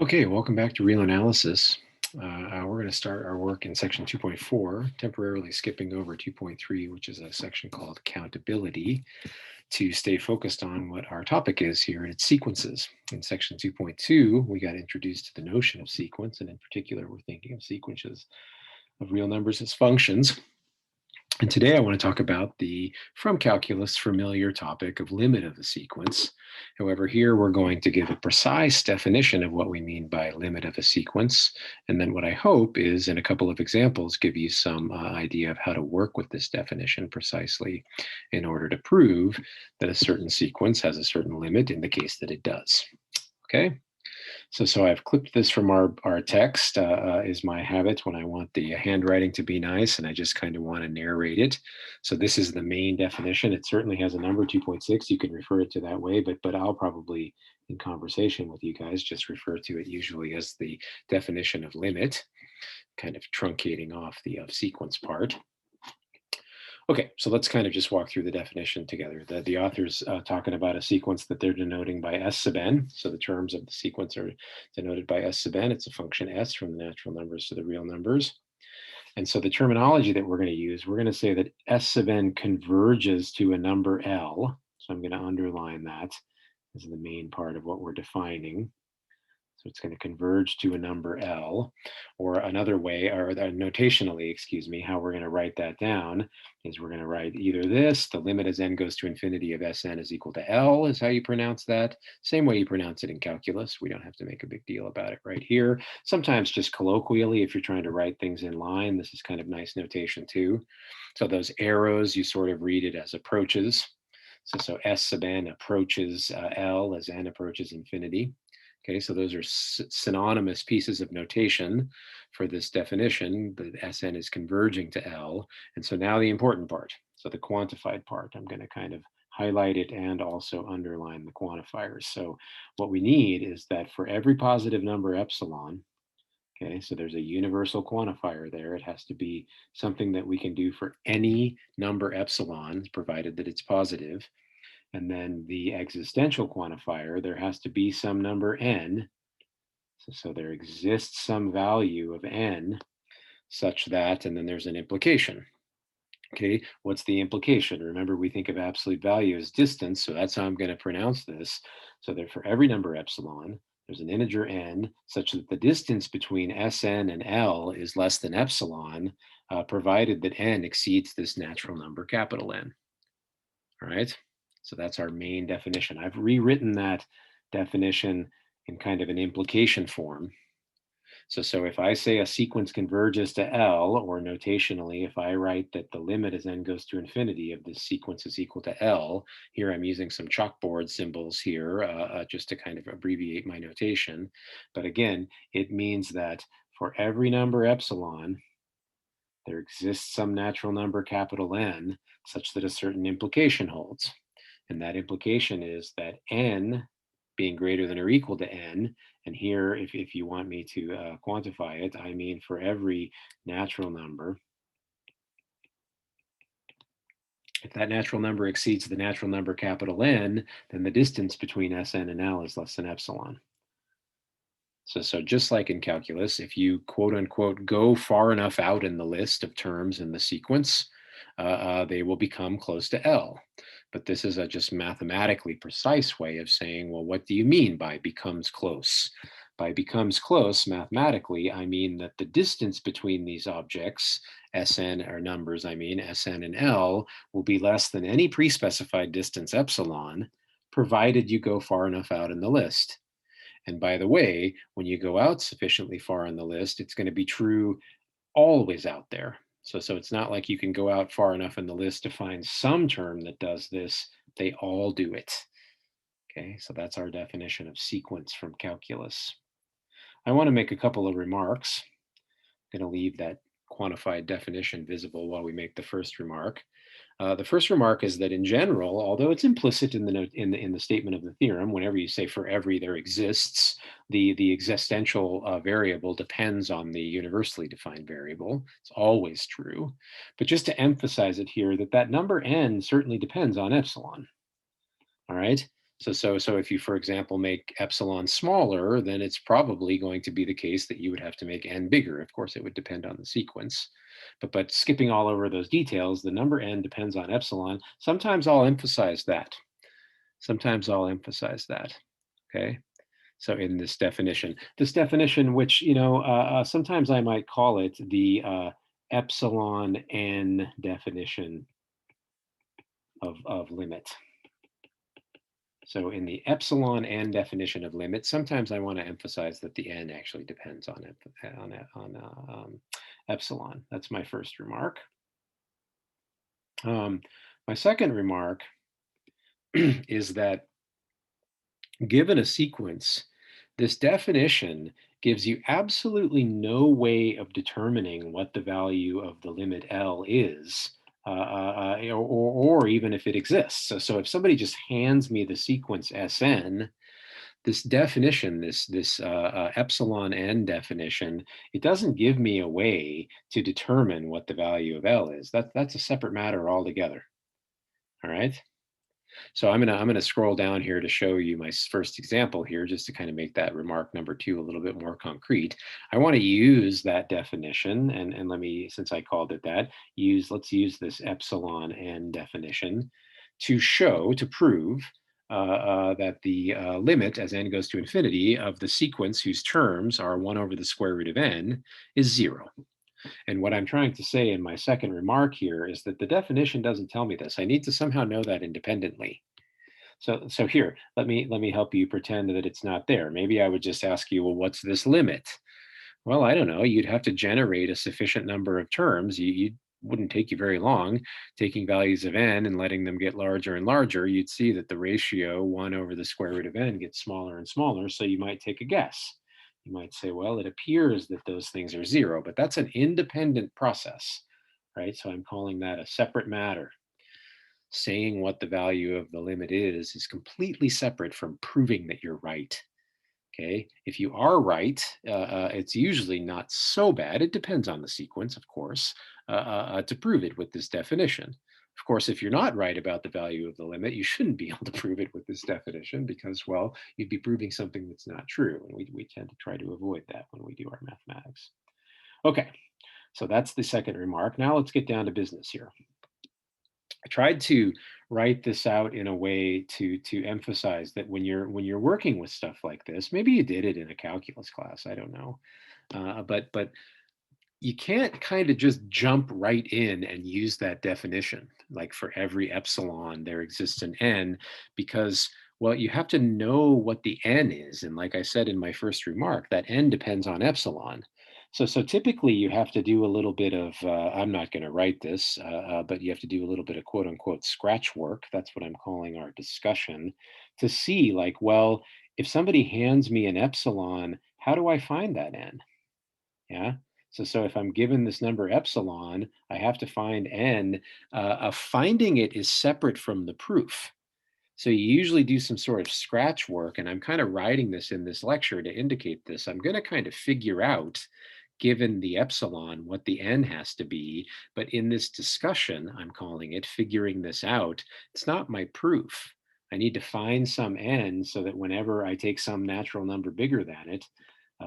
Okay, welcome back to Real Analysis. We're going to start our work in section 2.4, temporarily skipping over 2.3, which is a section called Accountability, to stay focused on what our topic is here, and it's sequences. In section 2.2, we got introduced to the notion of sequence, and in particular, we're thinking of sequences of real numbers as functions. And today I want to talk about the, from calculus, familiar topic of limit of a sequence. However, here we're going to give a precise definition of what we mean by limit of a sequence. And then what I hope is, in a couple of examples, give you some idea of how to work with this definition precisely in order to prove that a certain sequence has a certain limit in the case that it does. Okay? So I've clipped this from our text, is my habit when I want the handwriting to be nice and I just kind of want to narrate it. So this is the main definition. It certainly has a number, 2.6. You can refer it to that way, but I'll probably, in conversation with you guys, just refer to it usually as the definition of limit, kind of truncating off the of sequence part. Okay, so let's kind of just walk through the definition together. The author's talking about a sequence that they're denoting by S sub n. So the terms of the sequence are denoted by S sub n. It's a function S from the natural numbers to the real numbers. And so the terminology that we're going to use, we're going to say that S sub n converges to a number L. So I'm going to underline that as the main part of what we're defining. So it's going to converge to a number L, or another way, or notationally, excuse me, how we're going to write that down is we're going to write either this, the limit as n goes to infinity of Sn is equal to L is how you pronounce that. Same way you pronounce it in calculus. We don't have to make a big deal about it right here. Sometimes just colloquially, if you're trying to write things in line, this is kind of nice notation too. So those arrows, you sort of read it as approaches. So S sub n approaches L as n approaches infinity. Okay, so those are synonymous pieces of notation for this definition. The Sn is converging to L. And so now the important part, so the quantified part, I'm going to kind of highlight it and also underline the quantifiers. So what we need is that for every positive number epsilon, okay, so there's a universal quantifier there. It has to be something that we can do for any number epsilon, provided that it's positive. And then the existential quantifier, there has to be some number n. So there exists some value of n such that, and then there's an implication. Okay, what's the implication? Remember, we think of absolute value as distance, so that's how I'm going to pronounce this. So that for every number epsilon, there's an integer n such that the distance between Sn and L is less than epsilon, provided that n exceeds this natural number capital N. All right. So that's our main definition. I've rewritten that definition in kind of an implication form. So if I say a sequence converges to L, or notationally, if I write that the limit as n goes to infinity of this sequence is equal to L, here I'm using some chalkboard symbols here just to kind of abbreviate my notation. But again, it means that for every number epsilon, there exists some natural number capital N such that a certain implication holds. And that implication is that n being greater than or equal to n, and here, if you want me to quantify it, I mean for every natural number, if that natural number exceeds the natural number capital N, then the distance between Sn and L is less than epsilon. So just like in calculus, if you quote unquote go far enough out in the list of terms in the sequence, they will become close to L. But this is a just mathematically precise way of saying, well, what do you mean by becomes close? By becomes close, mathematically, I mean that the distance between these objects, Sn, or numbers, I mean, Sn and L, will be less than any pre-specified distance epsilon, provided you go far enough out in the list. And by the way, when you go out sufficiently far on the list, it's going to be true always out there. So it's not like you can go out far enough in the list to find some term that does this. They all do it. Okay, so that's our definition of sequence from calculus. I want to make a couple of remarks. I'm going to leave that quantified definition visible while we make the first remark. The first remark is that in general, although it's implicit in the statement of the theorem, whenever you say for every there exists, the existential variable depends on the universally defined variable. It's always true. But just to emphasize it here, that number n certainly depends on epsilon. All right. So if you, for example, make epsilon smaller, then it's probably going to be the case that you would have to make n bigger. Of course, it would depend on the sequence. But skipping all over those details, the number n depends on epsilon. Sometimes I'll emphasize that. Sometimes I'll emphasize that. Okay. So in this definition, which sometimes I might call it the epsilon n definition of limit. So in the epsilon n definition of limit, sometimes I want to emphasize that the n actually depends on epsilon. That's my first remark. My second remark is that given a sequence, this definition gives you absolutely no way of determining what the value of the limit L is, or even if it exists. So if somebody just hands me the sequence Sn, this definition, this epsilon n definition, it doesn't give me a way to determine what the value of L is. That's a separate matter altogether. All right. So I'm gonna scroll down here to show you my first example here, just to kind of make that remark number two a little bit more concrete. I want to use that definition, and let me, since I called it that, let's use this epsilon n definition to prove that the limit as n goes to infinity of the sequence whose terms are 1 over the square root of n is 0. And what I'm trying to say in my second remark here is that the definition doesn't tell me this. I need to somehow know that independently. So here, let me help you pretend that it's not there. Maybe I would just ask you, well, what's this limit? Well, I don't know. You'd have to generate a sufficient number of terms. You wouldn't take you very long taking values of n and letting them get larger and larger. You'd see that the ratio 1 over the square root of n gets smaller and smaller. So you might take a guess. You might say, well, it appears that those things are 0, but that's an independent process, right? So I'm calling that a separate matter. Saying what the value of the limit is completely separate from proving that you're right. Okay, if you are right, it's usually not so bad. It depends on the sequence, of course, to prove it with this definition. Of course, if you're not right about the value of the limit, you shouldn't be able to prove it with this definition because, well, you'd be proving something that's not true. And we tend to try to avoid that when we do our mathematics. Okay, so that's the second remark. Now let's get down to business here. I tried to write this out in a way to emphasize that when you're working with stuff like this, maybe you did it in a calculus class, I don't know, but you can't kind of just jump right in and use that definition. Like for every epsilon, there exists an n, because, well, you have to know what the n is. And like I said in my first remark, that n depends on epsilon. So typically you have to do a little bit of, I'm not going to write this, but you have to do a little bit of quote unquote scratch work. That's what I'm calling our discussion, to see like, well, if somebody hands me an epsilon, how do I find that n? Yeah. So if I'm given this number epsilon, I have to find n. Finding it is separate from the proof. So you usually do some sort of scratch work, and I'm kind of writing this in this lecture to indicate this. I'm going to kind of figure out, given the epsilon, what the n has to be. But in this discussion, I'm calling it figuring this out. It's not my proof. I need to find some n so that whenever I take some natural number bigger than it,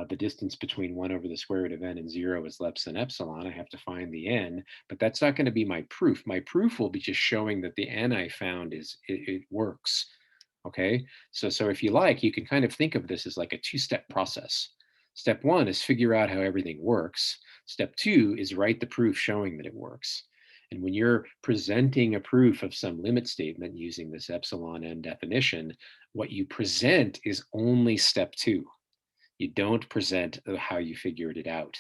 the distance between 1 over the square root of n and 0 is less than epsilon. I have to find the n, but that's not going to be my proof. My proof will be just showing that the n I found it works. Okay, so if you like, you can kind of think of this as like a two-step process. Step 1 is figure out how everything works. Step 2 is write the proof showing that it works. And when you're presenting a proof of some limit statement using this epsilon n definition, what you present is only step 2. You don't present how you figured it out.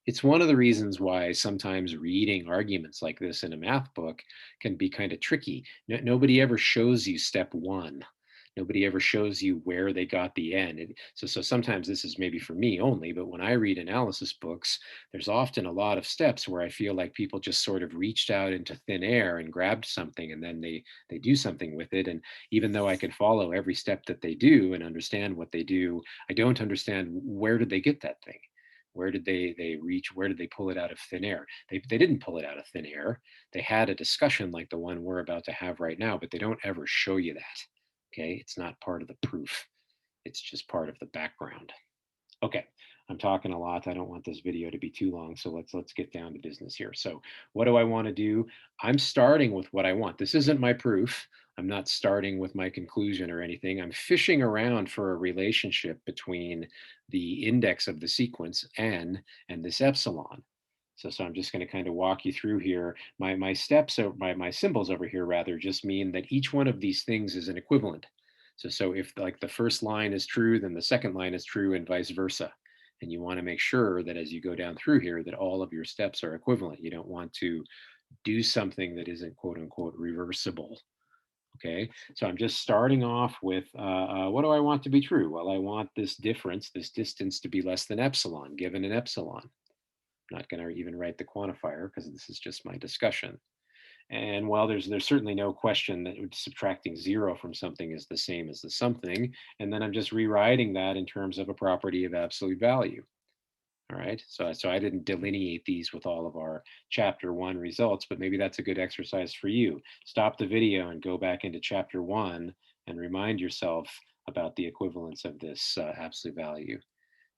It's one of the reasons why sometimes reading arguments like this in a math book can be kind of tricky. Nobody ever shows you step 1. Nobody ever shows you where they got the n. So sometimes this is maybe for me only, but when I read analysis books, there's often a lot of steps where I feel like people just sort of reached out into thin air and grabbed something, and then they do something with it. And even though I can follow every step that they do and understand what they do, I don't understand, where did they get that thing? Where did they reach? Where did they pull it out of thin air? They didn't pull it out of thin air. They had a discussion like the one we're about to have right now, but they don't ever show you that. Okay, it's not part of the proof. It's just part of the background. Okay, I'm talking a lot. I don't want this video to be too long, so let's get down to business here. So what do I want to do? I'm starting with what I want. This isn't my proof. I'm not starting with my conclusion or anything. I'm fishing around for a relationship between the index of the sequence n and this epsilon. So I'm just going to kind of walk you through here. My steps, or my symbols over here rather, just mean that each one of these things is an equivalent. So if like the first line is true, then the second line is true and vice versa. And you want to make sure that as you go down through here, that all of your steps are equivalent. You don't want to do something that isn't quote unquote reversible. Okay, so I'm just starting off with what do I want to be true? Well, I want this difference, this distance to be less than epsilon, given an epsilon. I'm not going to even write the quantifier because this is just my discussion. And while there's certainly no question that subtracting 0 from something is the same as the something, and then I'm just rewriting that in terms of a property of absolute value. All right, so I didn't delineate these with all of our chapter 1 results, but maybe that's a good exercise for you. Stop the video and go back into chapter 1 and remind yourself about the equivalence of this absolute value.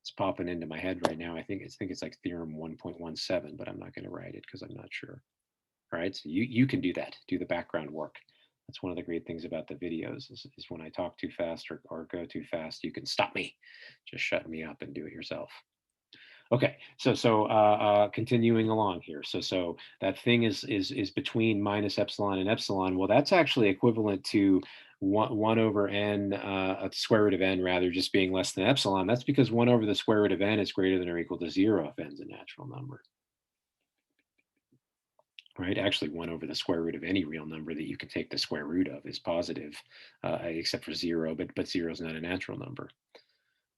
It's popping into my head right now. I think it's like theorem 1.17, but I'm not going to write it because I'm not sure. All right, so you can do that. Do the background work. That's one of the great things about the videos is when I talk too fast or go too fast, you can stop me. Just shut me up and do it yourself. Okay, so continuing along here. So that thing is between minus epsilon and epsilon. Well, that's actually equivalent to one over n, square root of n rather, just being less than epsilon. That's because 1 over the square root of n is greater than or equal to 0 if n is a natural number. Right? Actually, 1 over the square root of any real number that you can take the square root of is positive, except for 0, but 0 is not a natural number.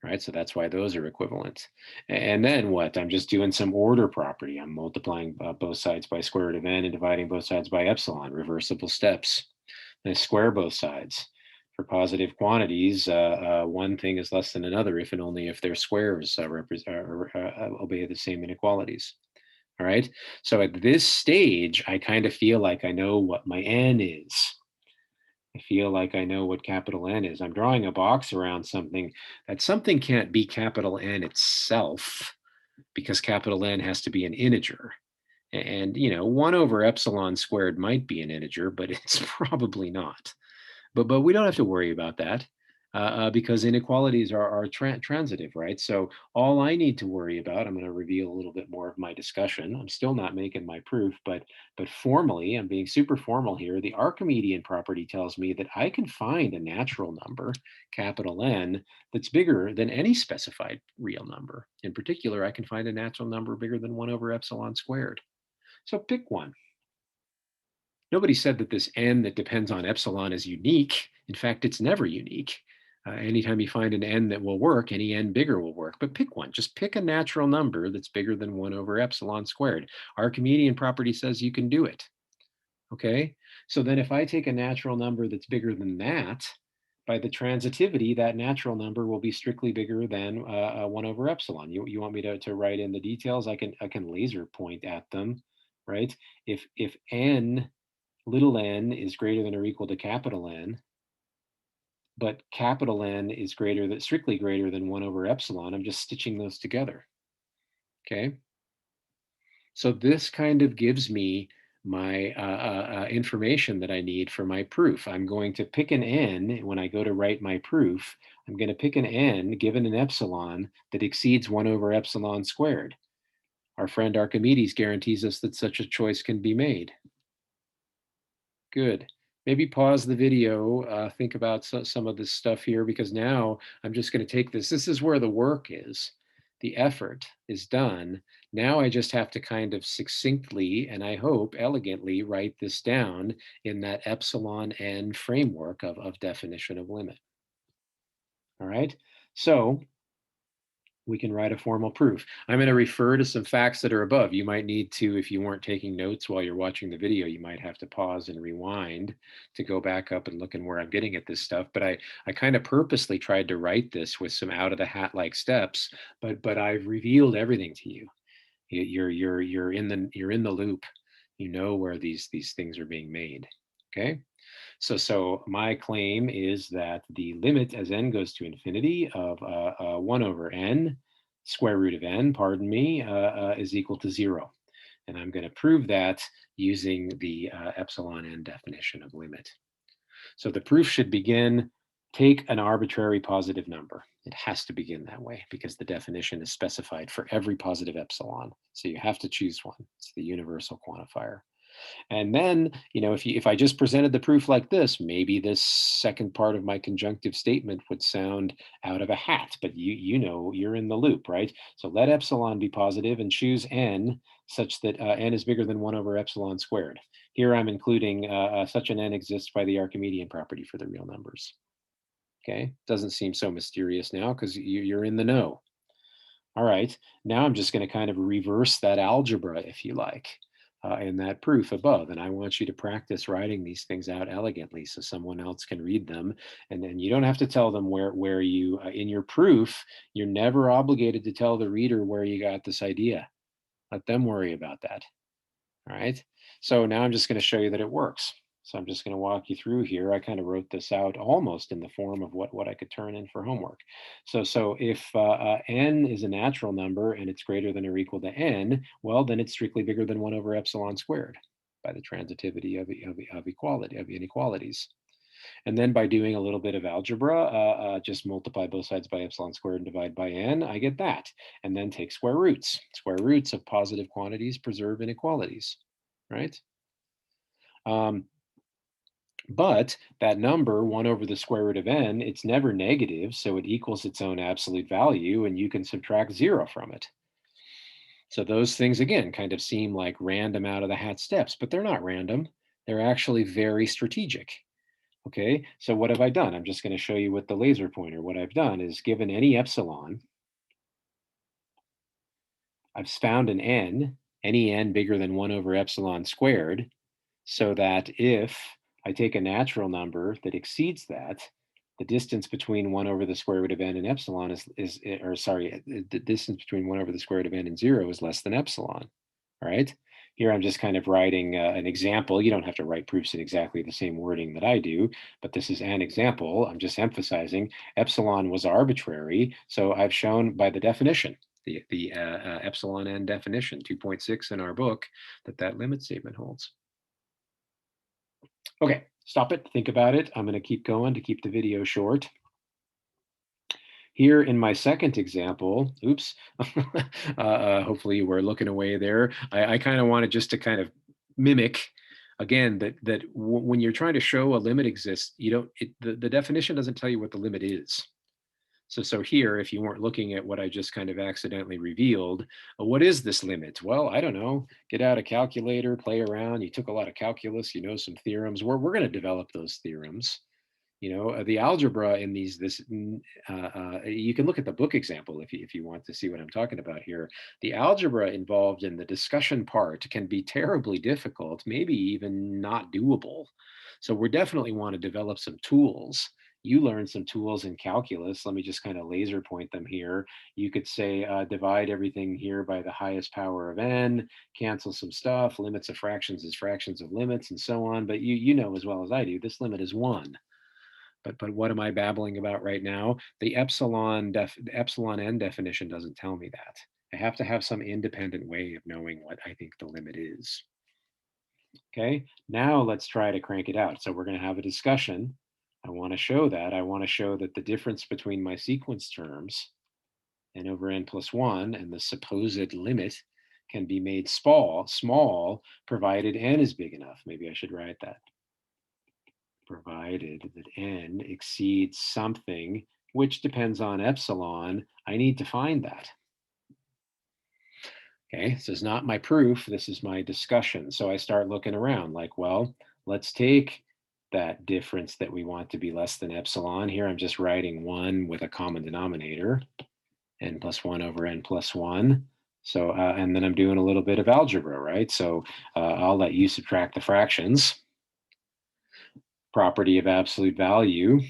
Right? So that's why those are equivalent. And then what? I'm just doing some order property. I'm multiplying both sides by square root of n and dividing both sides by epsilon, reversible steps. Then I square both sides. For positive quantities, one thing is less than another if and only if their squares obey the same inequalities. All right. So at this stage, I kind of feel like I know what my n is. I feel like I know what capital N is. I'm drawing a box around something. That something can't be capital N itself because capital N has to be an integer. And, 1 over epsilon squared might be an integer, but it's probably not. But we don't have to worry about that because inequalities are transitive, right? So all I need to worry about, I'm going to reveal a little bit more of my discussion. I'm still not making my proof, but formally, I'm being super formal here. The Archimedean property tells me that I can find a natural number, capital N, that's bigger than any specified real number. In particular, I can find a natural number bigger than 1 over epsilon squared. So pick one. Nobody said that this n that depends on epsilon is unique. In fact, it's never unique. Anytime you find an n that will work, any n bigger will work. But pick one. Just pick a natural number that's bigger than 1 over epsilon squared. Archimedean property says you can do it. Okay? So then if I take a natural number that's bigger than that, by the transitivity, that natural number will be strictly bigger than 1 over epsilon. You want me to write in the details? I can laser point at them, right? If n little n is greater than or equal to capital N, but capital N is strictly greater than 1 over epsilon, I'm just stitching those together. Okay. So this kind of gives me my information that I need for my proof. I'm going to pick an n when I go to write my proof. I'm going to pick an n given an epsilon that exceeds 1 over epsilon squared. Our friend Archimedes guarantees us that such a choice can be made. Good. Maybe pause the video, think about some of this stuff here, because now I'm just going to take this. This is where the work is. The effort is done. Now I just have to kind of succinctly, and I hope elegantly, write this down in that epsilon n framework of definition of limit. All right. So we can write a formal proof. I'm going to refer to some facts that are above. You might need to, if you weren't taking notes while you're watching the video, you might have to pause and rewind to go back up and look in where I'm getting at this stuff. But I kind of purposely tried to write this with some out of the hat like steps, but I've revealed everything to you. You're in the loop. You know where these things are being made. Okay. So my claim is that the limit as n goes to infinity of 1 over n, square root of n, pardon me, is equal to 0. And I'm going to prove that using the epsilon n definition of limit. So the proof should begin, take an arbitrary positive number. It has to begin that way because the definition is specified for every positive epsilon. So you have to choose one. It's the universal quantifier. And then, if I just presented the proof like this, maybe this second part of my conjunctive statement would sound out of a hat, but you're in the loop, right? So let epsilon be positive and choose n such that n is bigger than 1 over epsilon squared. Here I'm including such an n exists by the Archimedean property for the real numbers. Okay, doesn't seem so mysterious now because you're in the know. All right, now I'm just going to kind of reverse that algebra, if you like, in that proof above. And I want you to practice writing these things out elegantly so someone else can read them. And then you don't have to tell them where you, in your proof, you're never obligated to tell the reader where you got this idea. Let them worry about that. All right, so now I'm just going to show you that it works. So I'm just going to walk you through here. I kind of wrote this out almost in the form of what I could turn in for homework. So if n is a natural number and it's greater than or equal to n, well, then it's strictly bigger than 1 over epsilon squared by the transitivity of inequalities. And then by doing a little bit of algebra, just multiply both sides by epsilon squared and divide by n, I get that. And then take square roots. Square roots of positive quantities preserve inequalities, right? But that number, 1 over the square root of n, it's never negative, so it equals its own absolute value, and you can subtract 0 from it. So those things, again, kind of seem like random out of the hat steps, but they're not random. They're actually very strategic. Okay, so what have I done? I'm just going to show you with the laser pointer. What I've done is given any epsilon, I've found an n, any n bigger than 1 over epsilon squared, so that if I take a natural number that exceeds that, the distance between 1 over the square root of n and epsilon the distance between 1 over the square root of n and 0 is less than epsilon. All right. Here I'm just kind of writing an example. You don't have to write proofs in exactly the same wording that I do, but this is an example. I'm just emphasizing epsilon was arbitrary. So I've shown by the definition, the epsilon n definition, 2.6 in our book, that limit statement holds. Okay, stop it, think about it. I'm going to keep going to keep the video short. Here in my second example, oops, hopefully you were looking away there. I kind of wanted just to kind of mimic, again, that when you're trying to show a limit exists, the definition doesn't tell you what the limit is. So here, if you weren't looking at what I just kind of accidentally revealed, what is this limit? Well, I don't know. Get out a calculator, play around. You took a lot of calculus, you know some theorems. We're going to develop those theorems. The algebra in you can look at the book example if you want to see what I'm talking about here. The algebra involved in the discussion part can be terribly difficult, maybe even not doable. So we definitely want to develop some tools. You learn some tools in calculus. Let me just kind of laser point them here. You could say divide everything here by the highest power of n, cancel some stuff, limits of fractions is fractions of limits, and so on. But you know as well as I do, this limit is 1. But what am I babbling about right now? The epsilon n definition doesn't tell me that. I have to have some independent way of knowing what I think the limit is. Okay, now let's try to crank it out. So we're going to have a discussion. I want to show that the difference between my sequence terms, n over n plus 1, and the supposed limit can be made small, provided n is big enough. Maybe I should write that. Provided that n exceeds something which depends on epsilon, I need to find that. Okay, this is not my proof, this is my discussion. So I start looking around like, well, let's take that difference that we want to be less than epsilon. Here I'm just writing 1 with a common denominator, n plus 1 over n plus 1. So, and then I'm doing a little bit of algebra, right? So I'll let you subtract the fractions. Property of absolute value,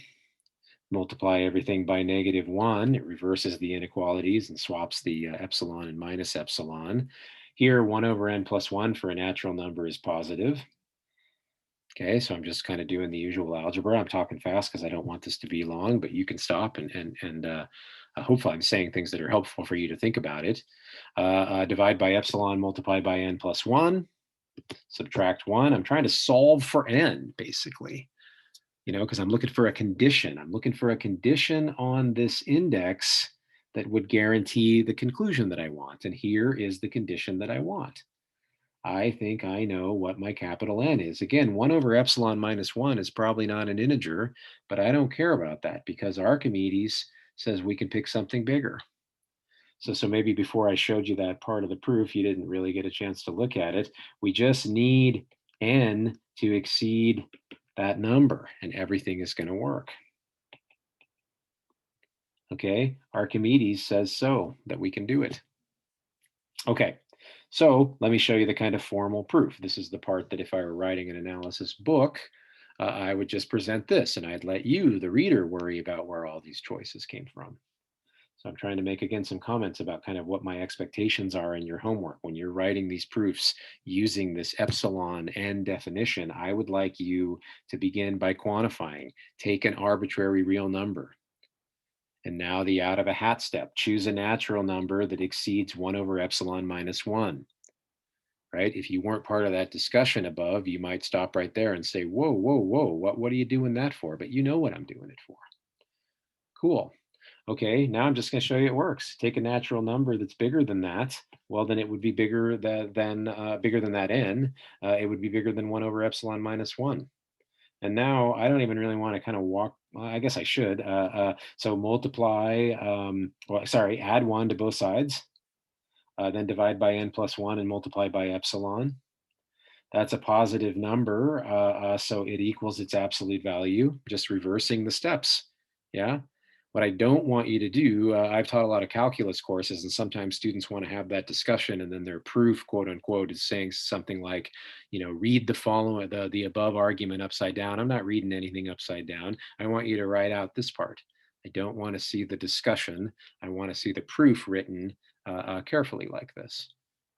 multiply everything by -1, it reverses the inequalities and swaps the epsilon and minus epsilon. Here, 1 over n plus 1 for a natural number is positive. Okay, so I'm just kind of doing the usual algebra. I'm talking fast because I don't want this to be long, but you can stop and hopefully I'm saying things that are helpful for you to think about it. Divide by epsilon, multiply by n plus 1, subtract 1. I'm trying to solve for n, basically, because I'm looking for a condition. I'm looking for a condition on this index that would guarantee the conclusion that I want. And here is the condition that I want. I think I know what my capital N is. Again, 1 over epsilon minus 1 is probably not an integer, but I don't care about that because Archimedes says we can pick something bigger. So maybe before I showed you that part of the proof, you didn't really get a chance to look at it. We just need N to exceed that number and everything is going to work. Okay, Archimedes says so, that we can do it. Okay, so let me show you the kind of formal proof. This is the part that if I were writing an analysis book, I would just present this and I'd let you, the reader, worry about where all these choices came from. So I'm trying to make, again, some comments about kind of what my expectations are in your homework. When you're writing these proofs using this epsilon n definition, I would like you to begin by quantifying. Take an arbitrary real number. And now the out of a hat step, choose a natural number that exceeds 1 over epsilon minus 1, right? If you weren't part of that discussion above, you might stop right there and say, whoa, whoa, whoa, what are you doing that for? But you know what I'm doing it for. Cool. Okay, now I'm just going to show you it works. Take a natural number that's bigger than that. Well, then it would be bigger than that n. It would be bigger than 1 over epsilon minus 1. And now I don't even really want to kind of walk, well, I guess I should. So multiply, add 1 to both sides, then divide by n plus 1 and multiply by epsilon. That's a positive number, so it equals its absolute value, just reversing the steps. Yeah. What I don't want you to do, I've taught a lot of calculus courses, and sometimes students want to have that discussion, and then their proof, quote unquote, is saying something like, read the following, the above argument upside down. I'm not reading anything upside down. I want you to write out this part. I don't want to see the discussion. I want to see the proof written carefully like this.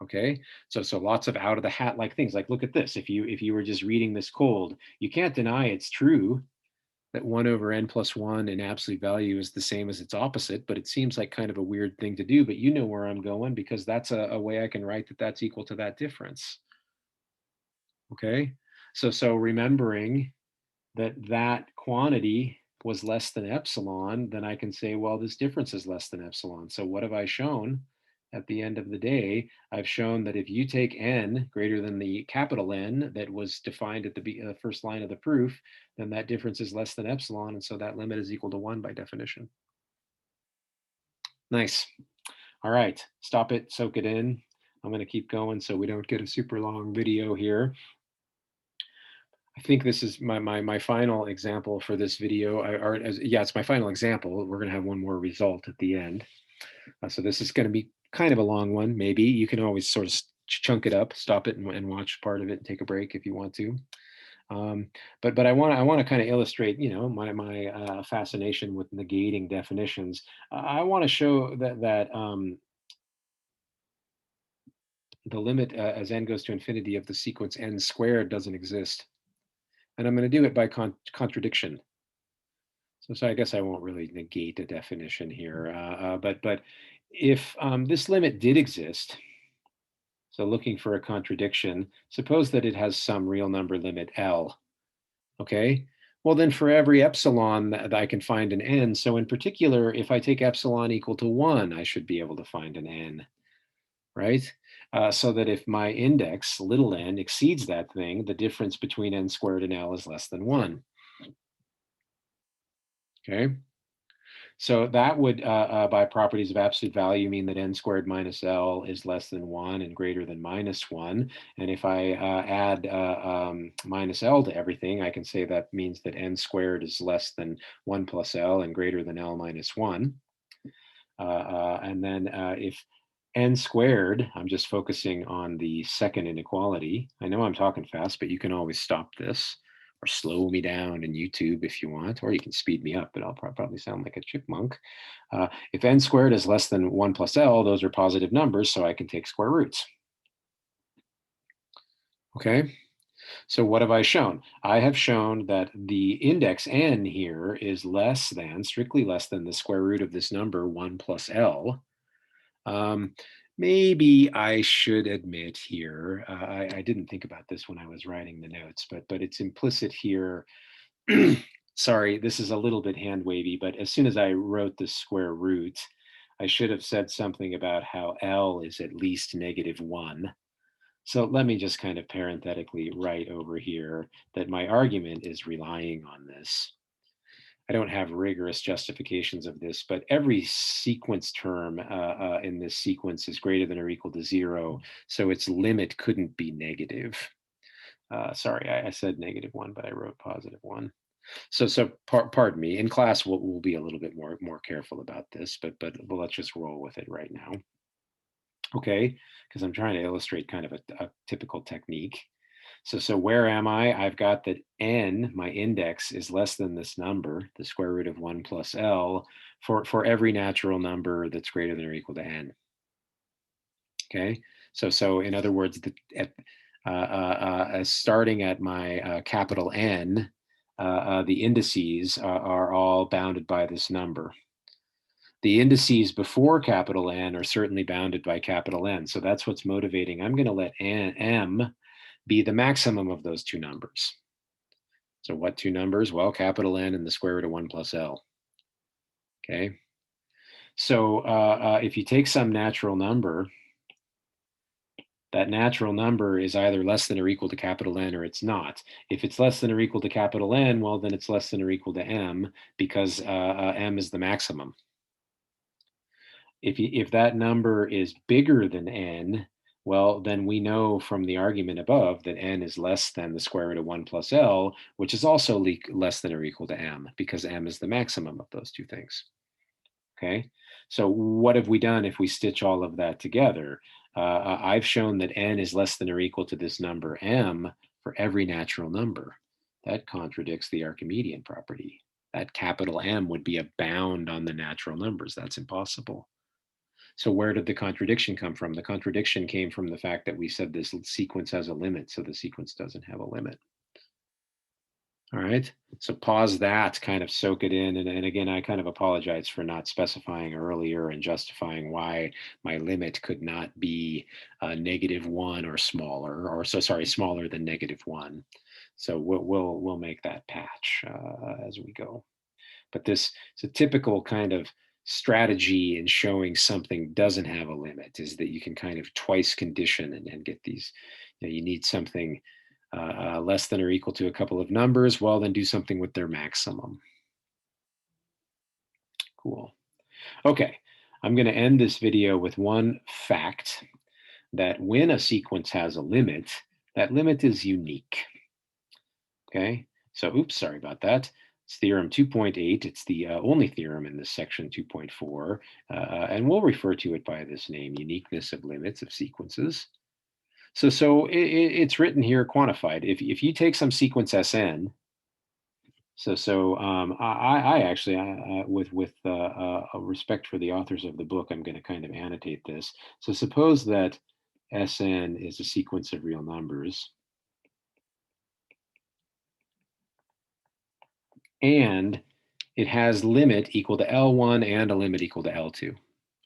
Okay, so lots of out of the hat like things. Like, look at this. If you were just reading this cold, you can't deny it's true that 1 over n plus 1 in absolute value is the same as its opposite, but it seems like kind of a weird thing to do, but you know where I'm going because that's a way I can write that that's equal to that difference. Okay, so remembering that quantity was less than epsilon, then I can say, well, this difference is less than epsilon. So what have I shown? At the end of the day, I've shown that if you take n greater than the capital N that was defined at the first line of the proof, then that difference is less than epsilon. And so that limit is equal to 1 by definition. Nice. All right, stop it, soak it in. I'm going to keep going so we don't get a super long video here. I think this is my final example for this video. It's my final example. We're going to have one more result at the end. So this is going to be kind of a long one. Maybe you can always sort of chunk it up, stop it, and watch part of it, and take a break if you want to. But I want to kind of illustrate, my fascination with negating definitions. I want to show that the limit as n goes to infinity of the sequence n squared doesn't exist. And I'm going to do it by contradiction. So I guess I won't really negate a definition here. But if this limit did exist, so looking for a contradiction, suppose that it has some real number limit L. Okay, well then for every epsilon that I can find an n. So in particular, if I take epsilon equal to 1, I should be able to find an n, right? So that if my index, little n, exceeds that thing, the difference between n squared and L is less than 1. Okay, so that would, by properties of absolute value, mean that n squared minus L is less than 1 and greater than minus 1. And if I add minus L to everything, I can say that means that n squared is less than 1 plus L and greater than L minus 1. And then if n squared, I'm just focusing on the second inequality. I know I'm talking fast, but you can always stop this or slow me down in YouTube if you want, or you can speed me up, but I'll probably sound like a chipmunk. If n squared is less than 1 plus L, those are positive numbers, so I can take square roots. Okay, So what have I shown? I have shown that the index n here is less than, strictly less than the square root of this number 1 plus L. Um, Maybe I should admit here, I didn't think about this when I was writing the notes, but it's implicit here. Sorry, this is a little bit hand wavy, but as soon as I wrote the square root, I should have said something about how L is at least -1. So let me just kind of parenthetically write over here that my argument is relying on this. I don't have rigorous justifications of this, but every sequence term in this sequence is greater than or equal to 0, so its limit couldn't be negative. Sorry, I said -1, but I wrote +1. So pardon me. In class, we'll be a little bit more careful about this, but let's just roll with it right now. Okay, because I'm trying to illustrate kind of a typical technique. So where am I? I've got that n, my index, is less than this number, the square root of 1 plus L, for every natural number that's greater than or equal to n. Okay, so in other words, starting at my capital N, the indices are all bounded by this number. The indices before capital N are certainly bounded by capital N. So that's what's motivating. I'm going to let M be the maximum of those two numbers. So what two numbers? Well, capital N and the square root of 1 plus L. Okay. So if you take some natural number, that natural number is either less than or equal to capital N or it's not. If it's less than or equal to capital N, well, then it's less than or equal to M because M is the maximum. If that number is bigger than n, well, then we know from the argument above that n is less than the square root of 1 plus L, which is also less than or equal to m, because m is the maximum of those two things. Okay, so what have we done if we stitch all of that together? I've shown that n is less than or equal to this number m for every natural number. That contradicts the Archimedean property. That capital M would be a bound on the natural numbers. That's impossible. So where did the contradiction come from? The contradiction came from the fact that we said this sequence has a limit, so the sequence doesn't have a limit. All right, so pause that, kind of soak it in. And again, I kind of apologize for not specifying earlier and justifying why my limit could not be -1 or smaller, or smaller than -1. So we'll make that patch as we go. But this is a typical kind of strategy in showing something doesn't have a limit, is that you can kind of twice condition and get these, you need something less than or equal to a couple of numbers, well, then do something with their maximum. Cool. Okay, I'm going to end this video with one fact, that when a sequence has a limit, that limit is unique. Okay, so oops, sorry about that. It's theorem 2.8. It's the only theorem in this section 2.4, and we'll refer to it by this name, uniqueness of limits of sequences. So it's written here, quantified. If you take some sequence Sn, I actually, with respect for the authors of the book, I'm going to kind of annotate this. So suppose that Sn is a sequence of real numbers, and it has limit equal to L1 and a limit equal to L2.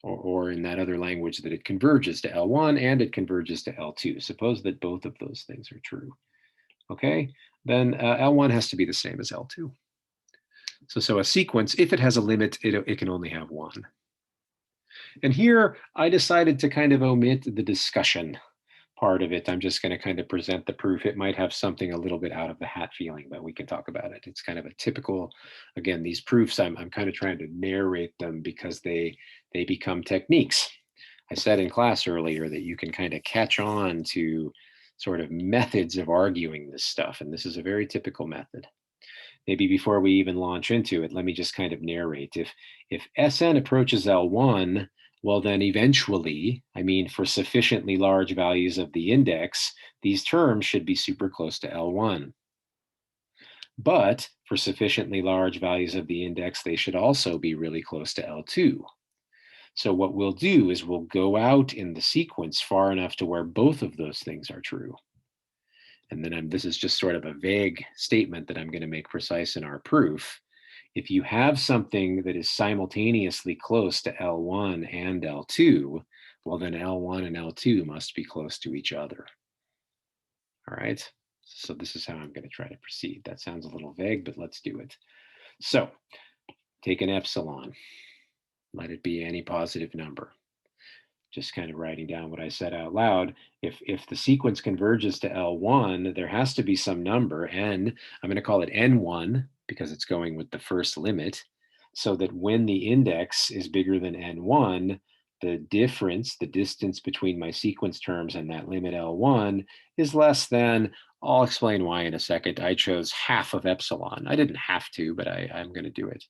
Or in that other language, that it converges to L1 and it converges to L2. Suppose that both of those things are true. Okay, then L1 has to be the same as L2. So a sequence, if it has a limit, it can only have one. And here I decided to kind of omit the discussion part of it. I'm just going to kind of present the proof. It might have something a little bit out of the hat feeling, but we can talk about it. It's kind of a typical, again, these proofs, I'm kind of trying to narrate them because they become techniques. I said in class earlier that you can kind of catch on to sort of methods of arguing this stuff, and this is a very typical method. Maybe before we even launch into it, let me just kind of narrate. If Sn approaches L1, well, then eventually, I mean, for sufficiently large values of the index, these terms should be super close to L1. But for sufficiently large values of the index, they should also be really close to L2. So what we'll do is we'll go out in the sequence far enough to where both of those things are true. and then this is just sort of a vague statement that I'm going to make precise in our proof. If you have something that is simultaneously close to L1 and L2, well, then L1 and L2 must be close to each other. All right. So this is how I'm going to try to proceed. That sounds a little vague, but let's do it. So take an epsilon. Let it be any positive number. Just kind of writing down what I said out loud. If the sequence converges to L1, there has to be some number, n. I'm going to call it n1 because it's going with the first limit, so that when the index is bigger than n1, the difference, the distance between my sequence terms and that limit L1 is less than, I'll explain why in a second. I chose half of epsilon. I didn't have to, but I'm going to do it.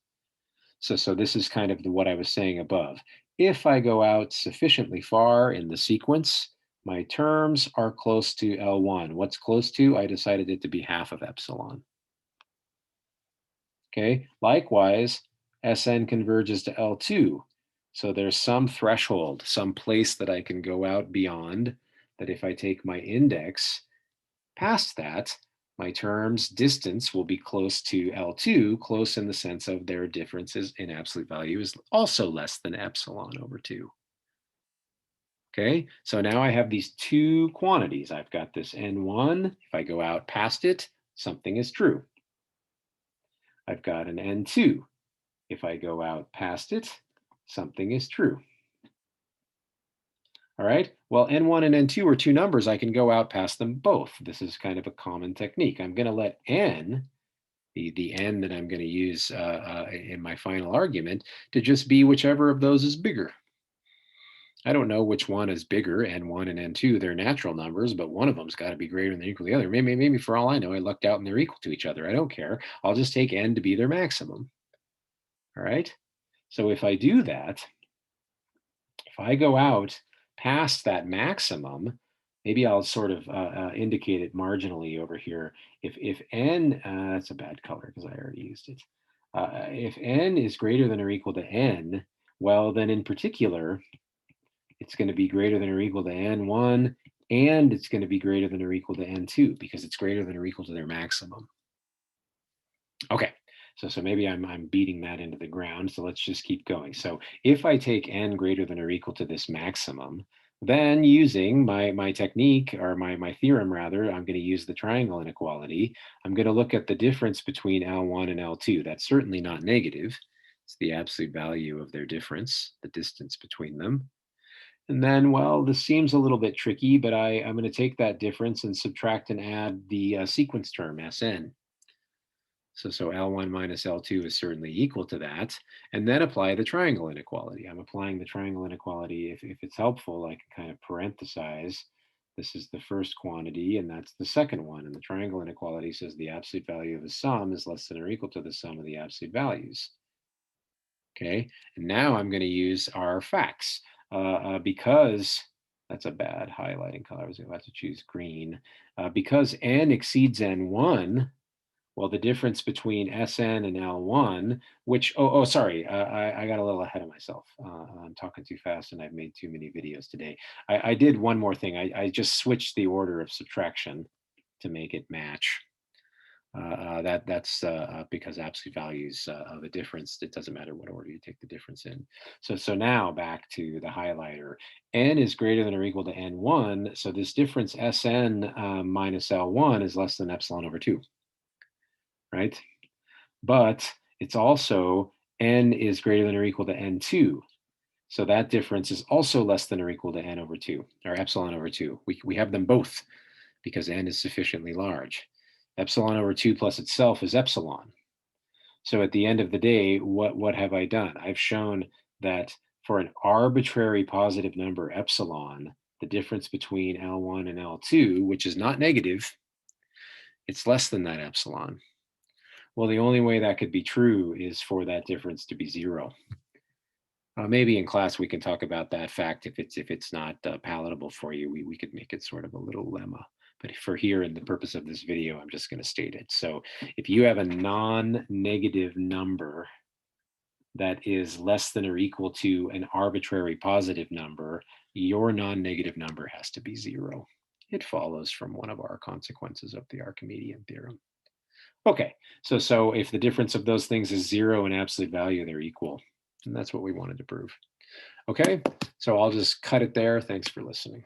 So this is kind of what I was saying above. If I go out sufficiently far in the sequence, my terms are close to L1. What's close to? I decided it to be half of epsilon. Okay, likewise, Sn converges to L2. So there's some threshold, some place that I can go out beyond, that if I take my index past that, my terms distance will be close to L2, close in the sense of their differences in absolute value is also less than epsilon over 2. Okay, so now I have these two quantities. I've got this n1. If I go out past it, something is true. I've got an n2. If I go out past it, something is true. All right, well, n1 and n2 are two numbers. I can go out past them both. This is kind of a common technique. I'm going to let n, the n that I'm going to use in my final argument, to just be whichever of those is bigger. I don't know which one is bigger, n1 and n2. They're natural numbers, but one of them's got to be greater than or equal to the other. Maybe for all I know, I lucked out and they're equal to each other. I don't care. I'll just take n to be their maximum. All right. So if I do that, if I go out past that maximum, maybe I'll sort of indicate it marginally over here. If n, that's a bad color because I already used it. If n is greater than or equal to n, well, then in particular, it's going to be greater than or equal to n1, and it's going to be greater than or equal to n2 because it's greater than or equal to their maximum. Okay, so maybe I'm beating that into the ground. So let's just keep going. So if I take n greater than or equal to this maximum, then using my technique, or my theorem rather, I'm going to use the triangle inequality. I'm going to look at the difference between L1 and L2. That's certainly not negative. It's the absolute value of their difference, the distance between them. And then, well, this seems a little bit tricky, but I'm going to take that difference and subtract and add the sequence term, Sn. So L1 minus L2 is certainly equal to that. And then apply the triangle inequality. I'm applying the triangle inequality. If it's helpful, I can kind of parenthesize. This is the first quantity, and that's the second one. And the triangle inequality says the absolute value of the sum is less than or equal to the sum of the absolute values. Okay, and now I'm going to use our facts because that's a bad highlighting color. I was about to choose green. Because n exceeds n1, well, the difference between Sn and L1, which, sorry, I got a little ahead of myself. I'm talking too fast and I've made too many videos today. I did one more thing. I just switched the order of subtraction to make it match. That's because absolute values of a difference, it doesn't matter what order you take the difference in. So now back to the highlighter. N is greater than or equal to N1. So this difference Sn minus L1 is less than epsilon over 2. Right? But it's also n is greater than or equal to n2. So that difference is also less than or equal to n over 2, or epsilon over 2. We have them both because n is sufficiently large. Epsilon over 2 plus itself is epsilon. So at the end of the day, what have I done? I've shown that for an arbitrary positive number, epsilon, the difference between L1 and L2, which is not negative, it's less than that epsilon. Well, the only way that could be true is for that difference to be 0. Maybe in class we can talk about that fact. If it's not palatable for you, we could make it sort of a little lemma. But for here, in the purpose of this video, I'm just going to state it. So if you have a non-negative number that is less than or equal to an arbitrary positive number, your non-negative number has to be 0. It follows from one of our consequences of the Archimedean theorem. Okay, so if the difference of those things is zero in absolute value, they're equal. And that's what we wanted to prove. Okay, so I'll just cut it there. Thanks for listening.